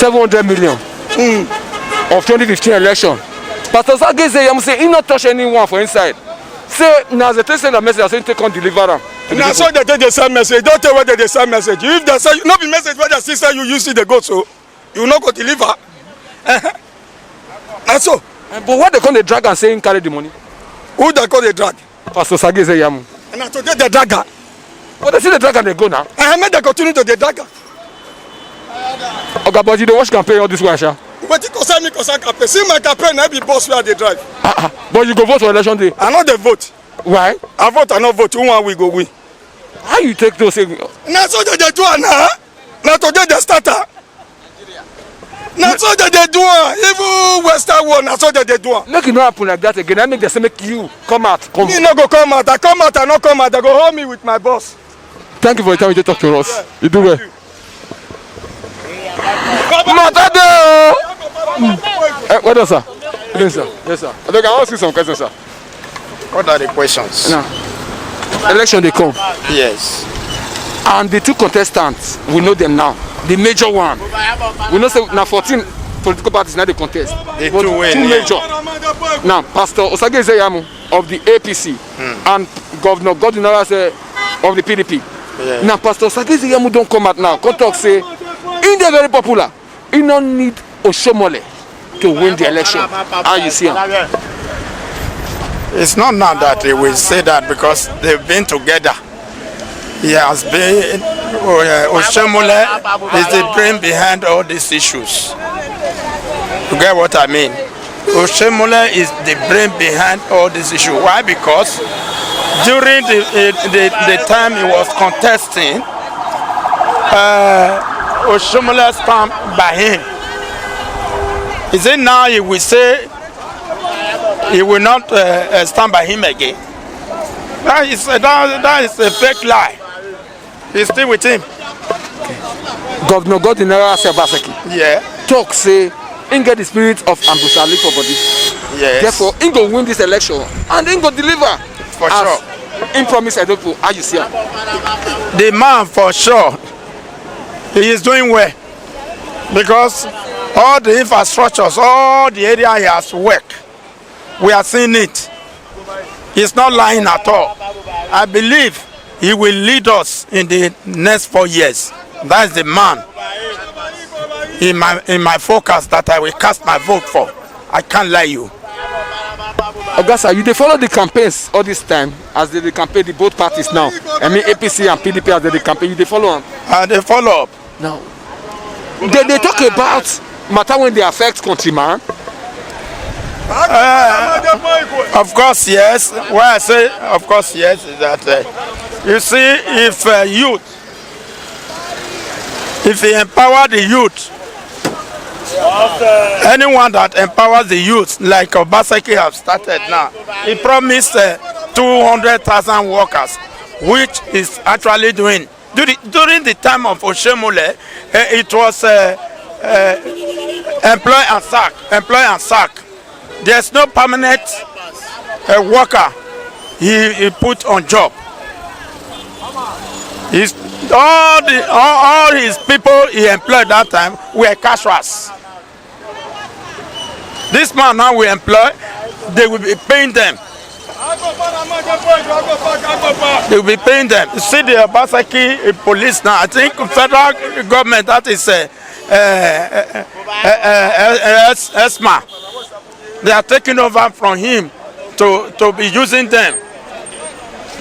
Speaker 4: 700 million of 2015 election. Pastor Ize-Iyamu say he not touch anyone for inside. Say now the send a message, I say take on deliver am.
Speaker 10: Now so they take the same message. Don't tell whether they same message. If they say not be message where the sister you use it they go so you not go deliver. And so.
Speaker 4: But what they call the drag and say carry the money?
Speaker 10: Who they call the drag?
Speaker 4: Pastor Ize-Iyamu.
Speaker 10: And now today the dragger.
Speaker 4: But they see the drag and they go now.
Speaker 10: I made they continue to the dragger.
Speaker 4: Okay, but you don't watch campaign all this way, Sha.
Speaker 10: What you concern me concern campaign? See my campaign I be boss where they drive.
Speaker 4: But you go vote for election day.
Speaker 10: I know they vote.
Speaker 4: Why?
Speaker 10: I vote I not vote. Who one we go win?
Speaker 4: How you take those things?
Speaker 10: Now so they do now. Now today the starter. Now so they do even Western one. Now so they do.
Speaker 4: Make it not happen like that again. I make them say make you come out. Come.
Speaker 10: Me no go come out. I come out. I not come out. They go hold me with my boss.
Speaker 4: Thank you for the time you talk to us. You do well. Matadeo. What else, sir? Yes, sir. Yes, sir. I think I ask you some questions, sir.
Speaker 6: What are the questions?
Speaker 4: Now, election they come.
Speaker 6: Yes.
Speaker 4: And the two contestants, we know them now. The major one. We know say now 14 political parties now they contest.
Speaker 6: They two win.
Speaker 4: Two major. Now, Pastor Ize-Iyamu of the APC and Governor Godinara of the PDP.
Speaker 6: Yeah.
Speaker 4: Now, Pastor Ize-Iyamu don't come out now. Come talk say, in the very popular, he don't need Oshiomhonle to win the election. How you see him?
Speaker 6: It's not now that they will say that because they've been together. He has been, Oshiomhonle is the brain behind all these issues. You get what I mean? Oshiomhonle is the brain behind all these issues. Why? Because during the time he was contesting, Oshiomhonle stand by him. Is it now he will say he will not stand by him again? That is a fake lie. He's still with him.
Speaker 4: Governor Godinara Obaseki.
Speaker 6: Yeah.
Speaker 4: Talk say, he get the spirit of Ambusali for body.
Speaker 6: Yes.
Speaker 4: Therefore, he go win this election and he go deliver.
Speaker 6: For sure.
Speaker 4: In promise I don't know how you see him.
Speaker 6: The man for sure, he is doing well because all the infrastructures, all the area he has worked, we are seeing it. He's not lying at all. I believe he will lead us in the next 4 years. That's the man in my focus that I will cast my vote for. I can't lie you.
Speaker 4: Augusta, you dey follow the campaigns all this time as they campaign the both parties now. I mean APC and PDP as they campaign. You dey follow them?
Speaker 6: They follow up.
Speaker 4: No. They talk about matter when they affect countryman.
Speaker 6: Of course, yes. Why I say of course, yes, is that you see, if he empower the youth, anyone that empowers the youth, like Obaseki have started now, he promised 200,000 workers, which is actually doing. During the time of Oshiomhonle, it was employ and sack. There's no permanent worker he put on job. All his people he employed that time were casuals. This man now we employ, they will be paying them. They will be paying them. You see the Obaseki police now, I think federal government, that is ESMA. They are taking over from him to be using them.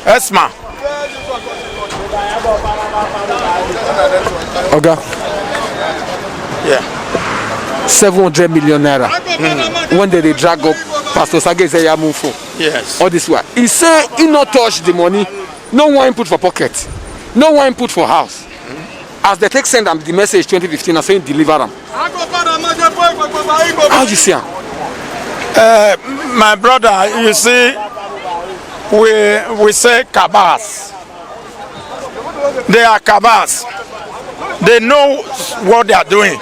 Speaker 6: ESMA.
Speaker 4: Oga.
Speaker 6: Yeah.
Speaker 4: 700 million naira. When they drag up Pastor Ize-Iyamu for.
Speaker 6: Yes.
Speaker 4: All this one. He say he not touch the money. No one put for pocket. No one put for house. As they take send them the message 2015 and saying deliver them. How you see him?
Speaker 6: My brother, you see, we say cabals. They are cabals. They know what they are doing.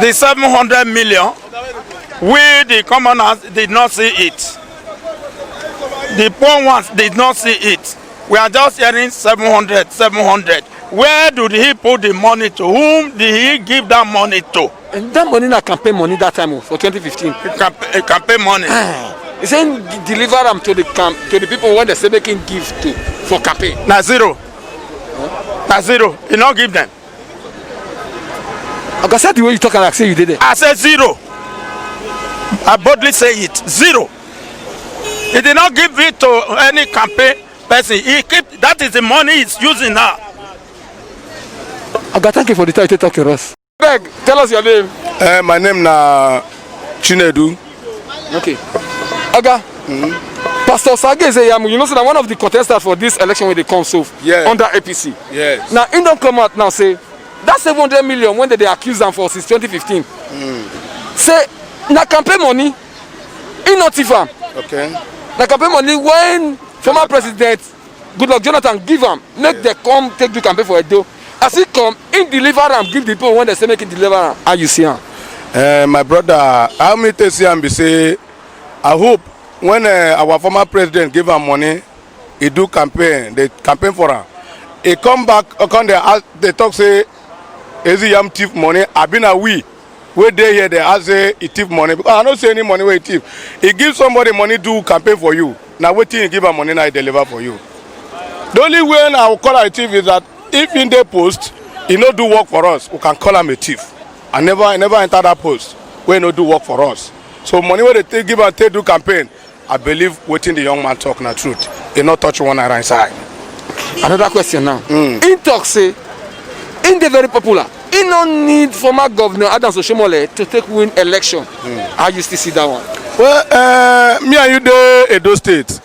Speaker 6: The 700 million, we the commoners did not see it. The poor ones did not see it. We are just hearing 700.
Speaker 11: Where did he put the money to? Whom did he give that money to?
Speaker 4: And that money na campaign money that time for 2015.
Speaker 11: Campaign money.
Speaker 4: He saying deliver them to the people when they say they can give to for campaign.
Speaker 11: Na zero. Na zero. He not give them.
Speaker 4: I said the way you talk like say you did it.
Speaker 11: I said zero. I boldly say it. Zero. He did not give it to any campaign person. He keep that is the money he's using now.
Speaker 4: Oga, thank you for the time to talk to us. Beg, tell us your name.
Speaker 2: My name na Chinedu.
Speaker 4: Okay. Oga, Pastor Ize-Iyamu, you know, so that one of the contestants for this election when they come so under APC.
Speaker 2: Yes.
Speaker 4: Now, he don't come out now say that 700 million when they accuse them for since 2015. Say na campaign money, he not even.
Speaker 2: Okay.
Speaker 4: Na campaign money when former president Goodluck Jonathan give them, make they come take the campaign for EDO. As he come, in deliver and give the people when they say make it deliver. How you see him?
Speaker 2: My brother, how me to see him be say, I hope when our former president give him money, he do campaign, they campaign for him. He come back, they talk say, Ize-Iyamu thief money. I been a we they here, they ask say he thief money. Because I don't see any money where he thief. He give somebody money do campaign for you. Now waiting he give him money, now he deliver for you. The only way I will call a thief is that if in the post, he no do work for us, we can call him a thief. I never enter that post where he no do work for us. So money where they give and take do campaign, I believe waiting the young man talk na truth. He not touch one naira inside.
Speaker 4: Another question now. In talk say, in the very popular, he no need former governor Oshiomhonle to take win election. How you still see that one?
Speaker 2: Well, me and you dey Edo State,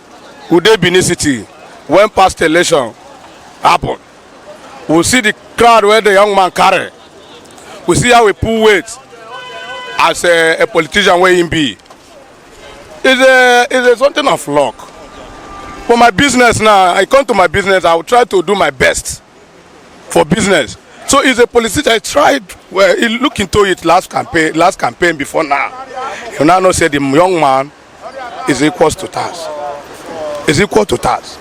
Speaker 2: we dey Benin City, when past election happen. We see the crowd where the young man carry. We see how we pull weight as a politician where he be. It's something of luck. For my business now, I come to my business, I will try to do my best for business. So he's a politician. I tried, well, he looked into it last campaign before now. You now know say the young man is equal to task. Is equal to task.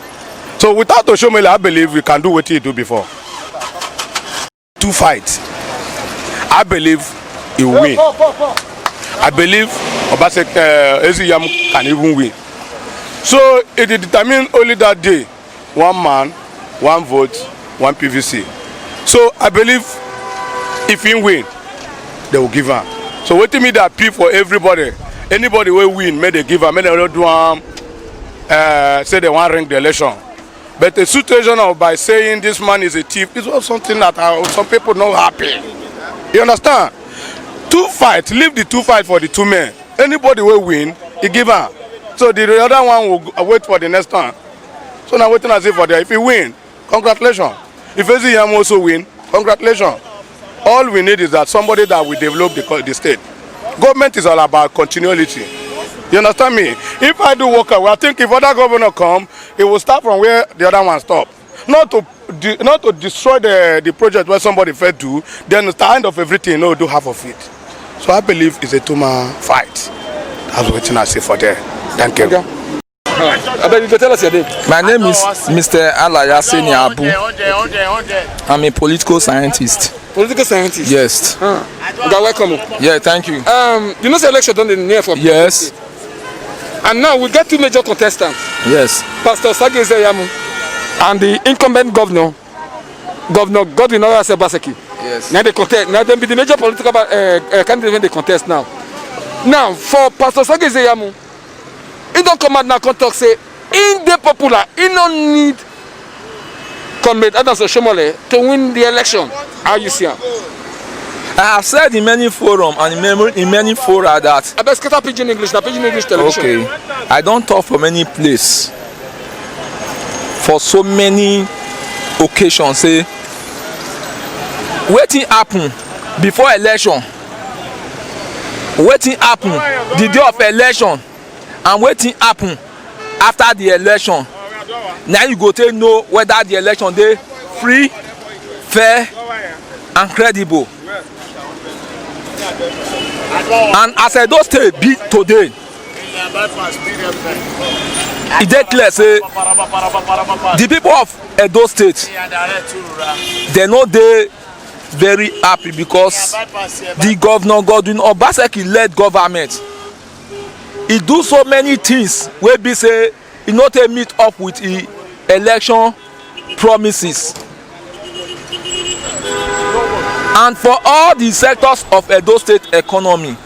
Speaker 2: So without Oshiomhonle, I believe we can do what he do before. Two fights. I believe he will win. I believe Obaseki Ize-Iyamu can even win. So it is determined only that day. One man, one vote, one PVC. So I believe if he win, they will give him. So what me that appeal for everybody. Anybody will win, may they give him, may they not do say they want to ring the election. But the situation of by saying this man is a thief is also something that some people not happy. You understand? Two fights, leave the two fights for the two men. Anybody will win, he give her. So the other one will wait for the next time. So now waiting as if for there. If he win, congratulations. If Ize-Iyamu also win, congratulations. All we need is that somebody that will develop the state. Government is all about continuity. You understand me? If I do work away, I think if other governor come, it will start from where the other one stop. Not to destroy the project where somebody first do, then at the end of everything, no, do half of it. So I believe it's a two-man fight. That's what I say for there. Thank you.
Speaker 4: Okay. I beg you to tell us your name.
Speaker 1: My name is Mr. Ize-Iyamu. I'm a political scientist.
Speaker 4: Political scientist?
Speaker 1: Yes.
Speaker 4: Welcome.
Speaker 1: Yeah, thank you.
Speaker 4: You know the election done in near for
Speaker 1: yes.
Speaker 4: And now we get two major contestants.
Speaker 1: Yes.
Speaker 4: Pastor Ize-Iyamu and the incumbent governor Godwin Obaseki.
Speaker 1: Yes.
Speaker 4: Now they contest. Now they be the major political candidate when they contest now. Now for Pastor Ize-Iyamu, he don't come out now and talk say in the popular, he don't need Comrade Oshiomhonle to win the election. How you see him?
Speaker 1: I have said in many forums and in many fora that
Speaker 4: I best scatter pidgin English, na pidgin English television.
Speaker 1: Okay. I don't talk from any place for so many occasions. Say wetin happen before election, wetin happen the day of election, and wetin happen after the election. Now you go to know whether the election dey free, fair, and credible. And as Edo State be today, e dey clear say the people of Edo State, they no dey very happy because the governor Godwin Obaseki led government. He do so many things wey be say he no take meet up with the election promises. And for all the sectors of Edo State economy,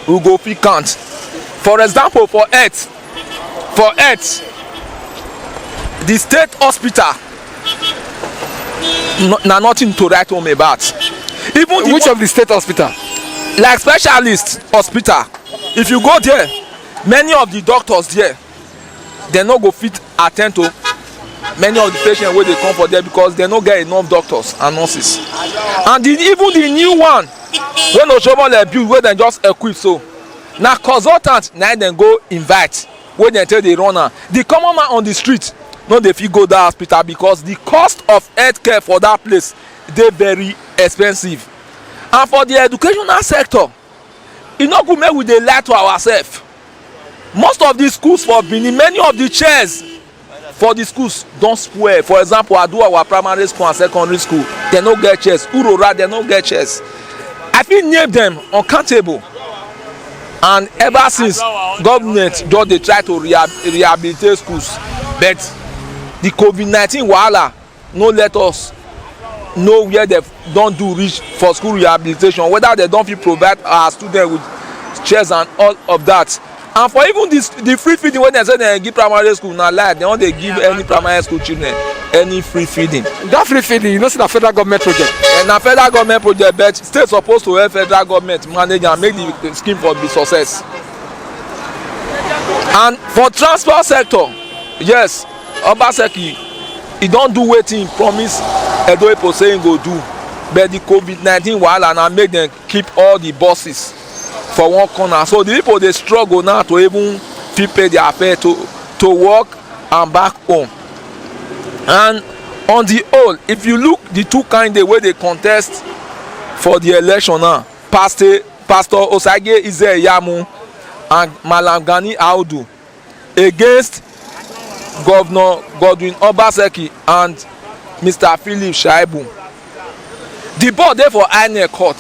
Speaker 1: we go fit count. For example, for health, the state hospital na nothing to write home about. Even
Speaker 4: which of the state hospital?
Speaker 1: Like specialist hospital, if you go there, many of the doctors there, they no go fit attend to many of the patients wey dey come for there because they no get enough doctors and nurses. And even the new one wey Oshiomhonle build, wey dem just equip so, na consultant na dem go invite wey dem take dey run am. The common man on the street no dey fit go that hospital because the cost of health care for that place dey very expensive. And for the educational sector, e no good make we dey lie to ourselves. Most of the schools for Benin, many of the chairs for the schools don spoil. For example, Aduawa primary school and secondary school, they no get chairs. Urora, they no get chairs. I fit name them uncountable. And ever since, government just dey try to rehabilitate schools, but the COVID-19 wahala no let us know where they don do reach for school rehabilitation, whether they don fit provide our students with chairs and all of that. And for even the free feeding wey dem say dem give primary school, na lie, dem no dey give any primary school children any free feeding.
Speaker 4: That free feeding, you know, say na federal government project.
Speaker 1: Na federal government project, but state suppose to help federal government manage and make the scheme for be success. And for transport sector, yes, Obaseki, he don do wetin he promise Edo Ipo say he go do, but the COVID-19 wahala na make dem keep all the buses for one corner. So the people dey struggle now to even fit pay their fare to work and back home. And on the whole, if you look the two candidates wey dey contest for the election now, Pastor Ize-Iyamu and Malam Gani Audu, against Governor Godwin Obaseki and Mr. Philip Shaibu, the ball dey for INEC court.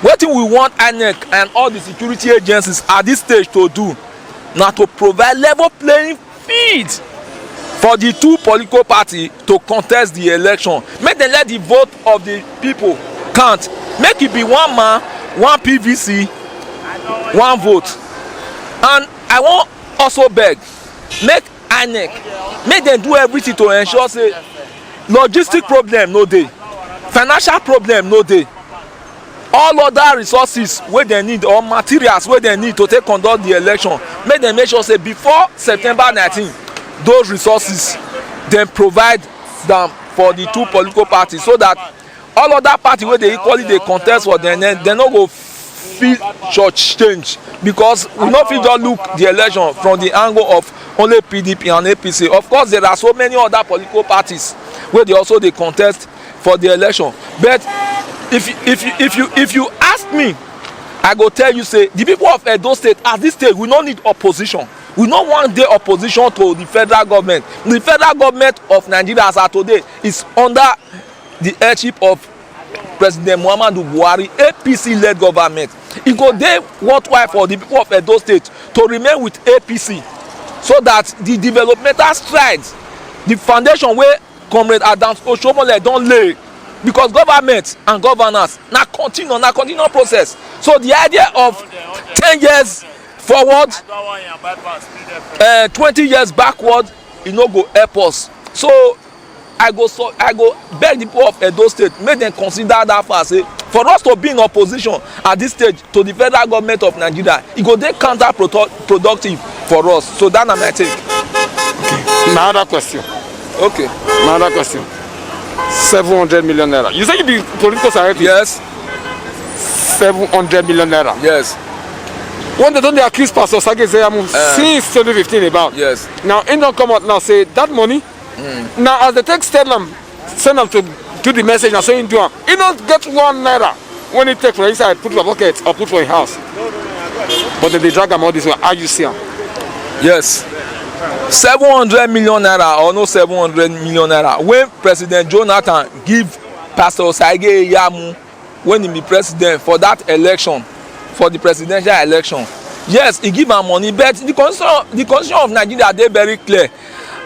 Speaker 1: Wetin we want INEC and all the security agencies at this stage to do na to provide level playing field for the two political parties to contest the election. Make dem let the vote of the people count. Make it be one man, one PVC, one vote. And I wan also beg, make INEC, make dem do everything to ensure say logistic problem no dey, financial problem no dey. All other resources wey dem need or materials wey dem need to take conduct the election, make dem make sure say before September 19, those resources dem provide them for the two political parties, so that all other parties wey dey equally dey contest for dem no go fit church change, because we no fit just look the election from the angle of only PDP and APC. Of course, there are so many other political parties wey dey also dey contest for the election, but if you ask me, I go tell you say the people of Edo State at this stage, we no need opposition. We no want the opposition to the federal government. The federal government of Nigeria as of today is under the headship of President Muhammadu Buhari, APC-led government. It go dey worthwhile for the people of Edo State to remain with APC, so that the developmental strides, the foundation wey Comrade Adams Oshiomhonle don lay, because government and governance na continual process. So the idea of 10 years forward, 20 years backward, e no go help us. So I go beg the people of Edo State, make them consider that far, say for us to be in opposition at this stage to the federal government of Nigeria, e go dey counterproductive for us. So that na my take.
Speaker 4: Okay. Another question.
Speaker 1: Okay.
Speaker 4: Another question. 700 million naira. You say you be political secretary?
Speaker 1: Yes.
Speaker 4: 700 million naira.
Speaker 1: Yes.
Speaker 4: When they don't accuse Pastor Ize-Iyamu since 2015 about.
Speaker 1: Yes.
Speaker 4: Now he don't come out now say that money. Now as the text send them to do the message now saying do he don't get 1 naira when he take from inside, put for pocket or put for a house. But then they drag him all this way. How you see him?
Speaker 1: Yes. 700 million naira or no 700 million naira when President Jonathan give Pastor Ize-Iyamu when he be president for that election, for the presidential election. Yes, he give am money, but the constitution of Nigeria dey very clear.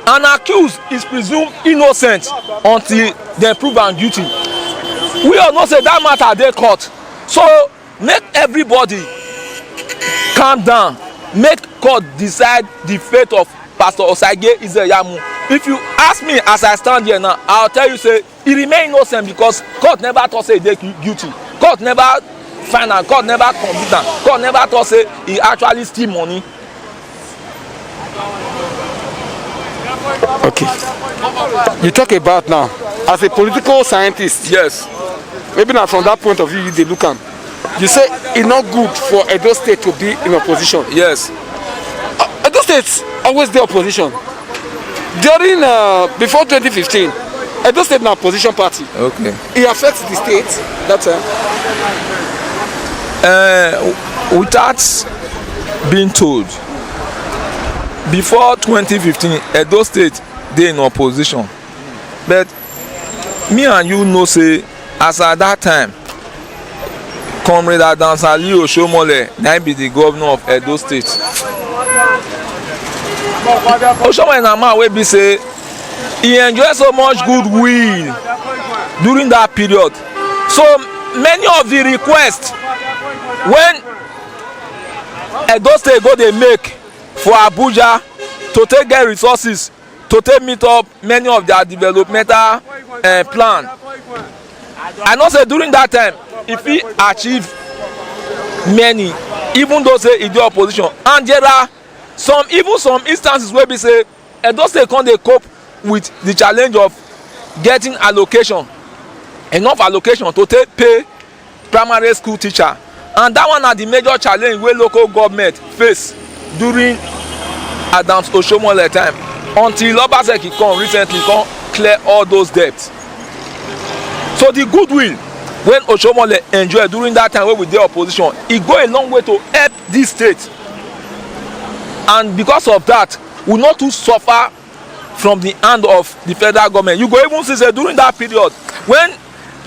Speaker 1: An accused is presumed innocent until dem prove am guilty. We all know say that matter dey court. So make everybody calm down, make court decide the fate of Pastor Ize-Iyamu. If you ask me as I stand here now, I'll tell you say he remain innocent because court never talk say he dey guilty. Court never find am, court never convict am, court never talk say he actually steal money.
Speaker 4: Okay. You talk about now as a political scientist.
Speaker 1: Yes.
Speaker 4: Maybe now from that point of view you dey look am. You say it's not good for Edo State to be in opposition.
Speaker 1: Yes.
Speaker 4: Edo State always dey opposition. During before 2015, Edo State na opposition party.
Speaker 1: Okay.
Speaker 4: It affects the state that time.
Speaker 1: Without being told, before 2015 Edo State dey in opposition, but me and you know say as at that time Comrade Oshiomhonle na be the governor of Edo State. Oshiomhonle na man wey be say he enjoy so much goodwill during that period, so many of the requests when Edo State go dey make for Abuja to take get resources to take meet up many of their developmental plan. I know say during that time if he achieve many, even though say he dey opposition, and there are some instances wey be say Edo State come dey cope with the challenge of getting enough allocation to take pay primary school teacher, and that one na the major challenge wey local government face during Adams Oshiomhonle time, until Obaseki come recently come clear all those debts. So the goodwill when Oshiomhonle enjoy during that time wey we dey opposition, e go a long way to help this state, and because of that we no too suffer from the hand of the federal government. You go even see say during that period when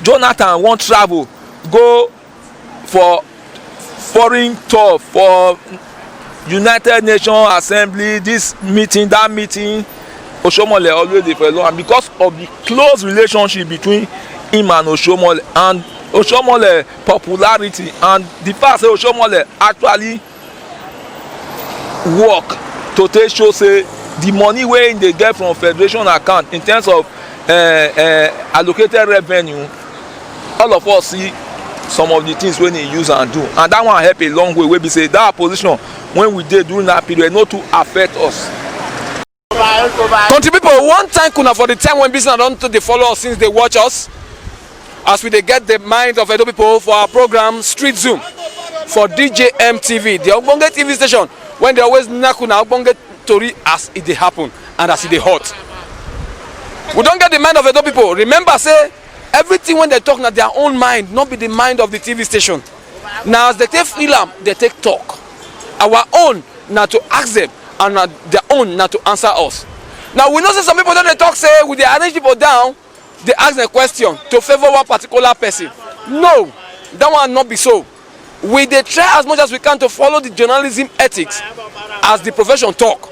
Speaker 1: Jonathan wan travel go for foreign tour for United Nations Assembly, this meeting, that meeting, Oshiomhonle always dey follow, and because of the close relationship between him and Oshiomhonle popularity, and the fact say Oshiomhonle actually work to take show say the money wey him dey get from federation account in terms of allocated revenue, all of us see some of the things wey he use and do, and that one help a long way wey be say that opposition when we dey during that period no too affect us.
Speaker 4: Country people, one thank una for the time when business don dey follow us since they watch us as we dey get the mind of Edo people for our program Street Zoom for DJM TV, the ogbonge TV station when they always knack una ogbonge tori as it dey happen and as it dey hot. We don get the mind of Edo people. Remember say everything when they talk na their own mind, not be the mind of the TV station. Now as they take feel am, they take talk. Our own na to ask them, and their own na to answer us. Now we know say some people don dey talk say we dey arrange people down, they ask them question to favor one particular person. No, that one not be so. We dey try as much as we can to follow the journalism ethics as the profession talk.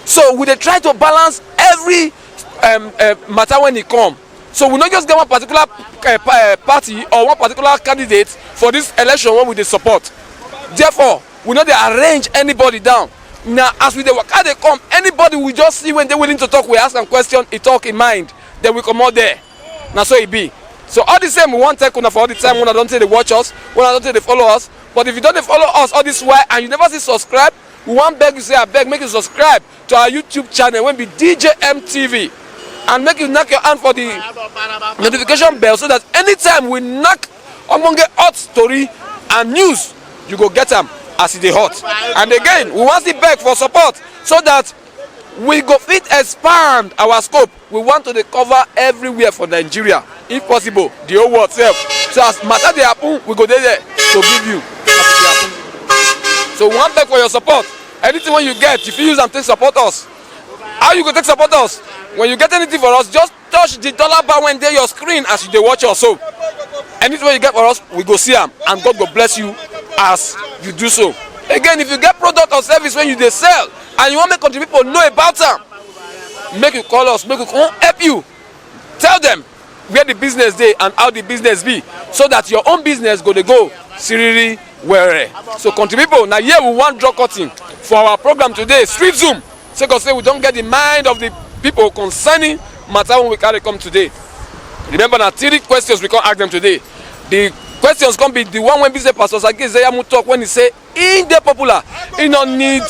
Speaker 4: So we dey try to balance every matter when e come. So we not just get one particular party or one particular candidate for this election when we dey support. Therefore, we no dey arrange anybody down. Now as we dey waka dey come, anybody we just see when they willing to talk, we ask them question, he talk in mind, then we come out there. Now so it be. So all the same we want take una for all the time when I don't say they watch us, when I don't say they follow us. But if you don't follow us all this while and you never see subscribe, we want beg you say I beg make you subscribe to our YouTube channel when be DJM TV, and make you knock your hand for the notification bell so that anytime we knock ogbonge hot story and news, you go get them as it dey hot. And again, we want to beg for support so that we go fit expand our scope. We want to cover everywhere for Nigeria, if possible the whole world sef. So as matter dey happen, we go there to give you as it dey happen. So we want beg for your support. Anything when you get, if you use am take support us. How you go take support us? When you get anything for us, just touch the dollar bar when they your screen as you dey watch us. So anything you get for us, we go see am, and God go bless you as you do so. Again, if you get product or service when you dey sell and you want make country people know about am, make you call us, make we come help you. Tell them where the business dey and how the business be, so that your own business go dey go siriri were. So country people, na here we wan draw curtain for our program today, Street Zoom. Because say we don't get the mind of the people concerning matter when we carry come today. Remember, na 3 questions we can ask them today. The questions can be the one when business pastor Ize-Iyamu talk when he say in the popular, he no need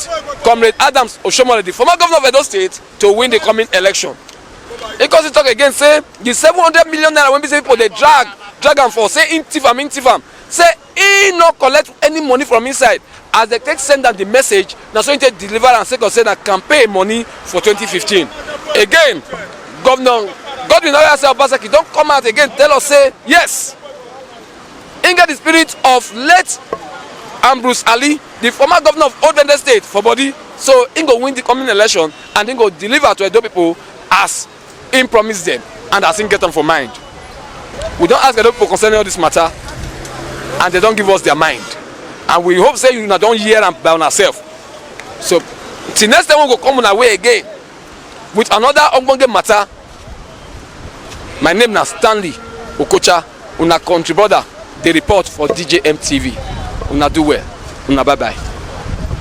Speaker 4: Comrade Adams Oshiomhonle, the former governor of Edo State, to win the coming election. Because he talk again, say the 700 million naira when business people they drag am for, say in tifam, say he no collect any money from inside. As they take send them the message, now so he take deliver and say that campaign money for 2015. Again, Governor Godwin Obaseki don't come out again tell us say yes. He get the spirit of late Ambrose Ali, the former governor of Old Bende State, for body. So he go win the coming election and he go deliver to Edo people as he promised them and as he get them for mind. We don't ask Edo people concerning all this matter, and they don't give us their mind. And we hope say you don't hear them by ourselves. So till next time we go come on our way again with another ongoing matter. My name is Stanley Okocha, una country brother. They report for DJM TV. Una do well. Una bye bye.